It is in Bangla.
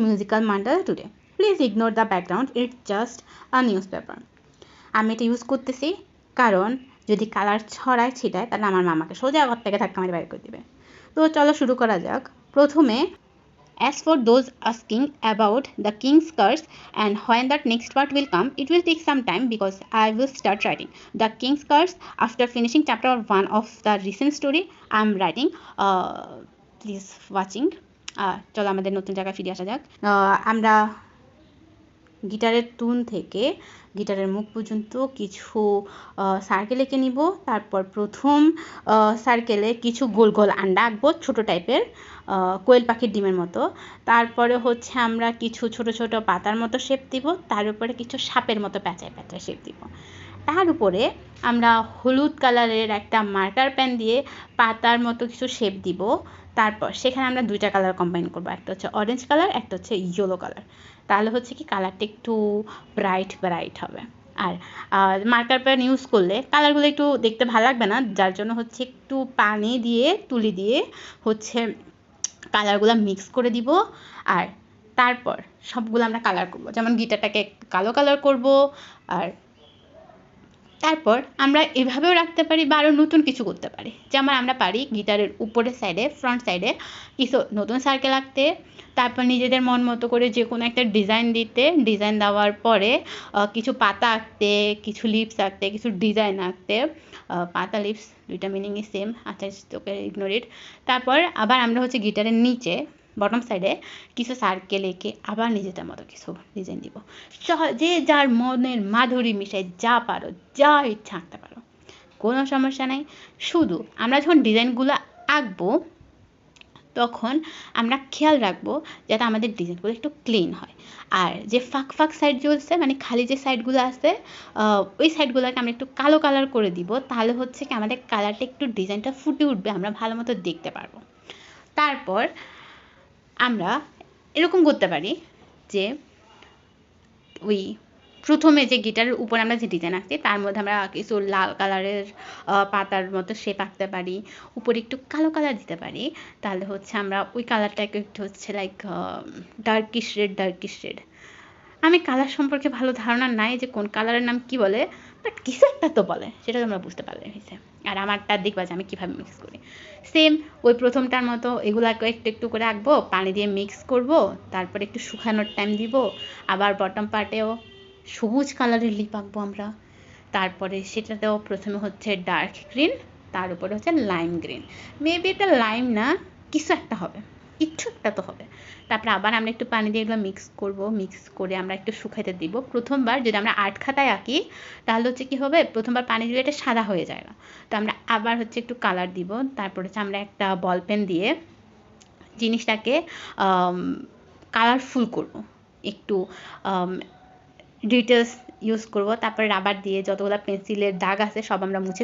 musical mandala today. Please ignore the background, it's just a newspaper. আমি এটা ইউজ করতেছি কারণ যদি কালার ছড়ায় ছিটায় তাহলে আমার মামাকে সোজা ঘর থেকে ধাক্কা মারি বাইর করে দিবে। তো চলো শুরু করা যাক। প্রথমে as for those asking about the king's curse and when that next part will come, it will take some time because I will start writing the king's curse after finishing chapter 1 of the recent story I am writing. Please watching. চলো আমাদের নতুন জায়গায় ফিরে আসা যাক। আমরা গিটারের টুন থেকে গিটারের মুখ পর্যন্ত কিছু সার্কেল এঁকে নিব। তারপর প্রথম সার্কেলে কিছু গোল গোল আন্ডা আঁকবো, ছোটো টাইপের কোয়েল পাখির ডিমের মতো। তারপরে হচ্ছে আমরা কিছু ছোট ছোট পাতার মতো শেপ দিব, তার উপরে কিছু সাপের মতো প্যাঁচায় প্যাঁচায় শেপ দিব। তার উপরে আমরা হলুদ কালারের একটা মার্কার পেন দিয়ে পাতার মতো কিছু শেপ দিব। তারপর সেখানে আমরা দুইটা কালার কম্বাইন করবো, একটা হচ্ছে অরেঞ্জ কালার, একটা হচ্ছে ইয়েলো কালার। তাহলে হচ্ছে কি কালারটা একটু ব্রাইট হবে। আর মার্কার পেন ইউজ করলে কালারগুলো একটু দেখতে ভালো লাগবে না, যার জন্য হচ্ছে একটু পানি দিয়ে তুলি দিয়ে হচ্ছে কালারগুলো মিক্স করে দিব। আর তারপর সবগুলো আমরা কালার করব, যেমন গিটারটাকে কালো কালার করব। আর তারপর আমরা এভাবেও রাখতে পারি বা আরও নতুন কিছু করতে পারি, যেমন আমরা পারি গিটারের উপরের সাইডে ফ্রন্ট সাইডে কিছু নতুন সার্কেল আঁকতে, তারপর নিজেদের মন মতো করে যে কোনো একটা ডিজাইন দিতে, ডিজাইন দেওয়ার পরে কিছু পাতা আঁকতে, কিছু লিপস আঁকতে, কিছু ডিজাইন আঁকতে। পাতা লিপস দুইটা মিনিংই সেম, আচ্ছা তোকে ইগনোর ইট। তারপর আবার আমরা হচ্ছে গিটারের নিচে বটম সাইডে কিছু সার্কেল এঁকে আবার নিজেদের মতো কিছু ডিজাইন দিব। যে যার মনের মাধুরী মিশাই যা পারো, যা ইচ্ছা আঁকতে পারো, কোনো সমস্যা নাই। শুধু আমরা যখন ডিজাইনগুলো আঁকবো তখন আমরা খেয়াল রাখবো যাতে আমাদের ডিজাইনগুলো একটু ক্লিন হয়। আর যে ফাঁক ফাঁক সাইড চলছে, মানে খালি যে সাইডগুলো আছে ওই সাইডগুলোকে আমরা একটু কালো কালার করে দিব, তাহলে হচ্ছে কি আমাদের কালারটা একটু ডিজাইনটা ফুটে উঠবে, আমরা ভালো মতো দেখতে পারবো। তারপর আমরা এরকম করতে পারি যে ওই প্রথমে যে গিটারের উপর আমরা যে ডিজাইন আঁকছি তার মধ্যে আমরা কিছু লাল কালারের পাতার মতো শেপ আঁকতে পারি, উপরে একটু কালো কালার দিতে পারি। তাহলে হচ্ছে আমরা ওই কালারটাকে একটু হচ্ছে লাইক ডার্কিশ রেড। আমি কালার সম্পর্কে ভালো ধারণা নাই যে কোন কালারের নাম কি বলে, বাট কিছু একটা তো বলে, সেটা তোমরা বুঝতে পারলে হয়েছে। আর আমারটা দেখবা যে আমি কীভাবে মিক্স করি, সেম ওই প্রথমটার মতো এগুলাকে একটু একটু করে আঁকবো, পানি দিয়ে মিক্স করব, তারপরে একটু শুকানোর টাইম দিব। আবার বটম পার্টেও সবুজ কালারের লিপ আঁকবো আমরা। তারপরে সেটাতেও প্রথমে হচ্ছে ডার্ক গ্রিন, তার উপরে হচ্ছে লাইম গ্রিন। মেবি এটা লাইম না, কিছু একটা হবে, কিচ্ছু একটা তো হবে। তারপরে আবার আমরা একটু পানি দিয়ে এগুলো মিক্স করব, মিক্স করে আমরা একটু শুকাইতে দিব। প্রথমবার যদি আমরা আর্ট খাতায় আঁকি তাহলে হচ্ছে কি হবে, প্রথমবার পানি দিলে এটা সাদা হয়ে যায় না, তো আমরা আবার হচ্ছে একটু কালার দিব। তারপর হচ্ছে আমরা একটা বল পেন দিয়ে জিনিসটাকে কালারফুল করব, একটু ডিটেলস ইউজ করব। তারপরে রাবার দিয়ে যতগুলো পেন্সিলের দাগ আছে সব আমরা মুছে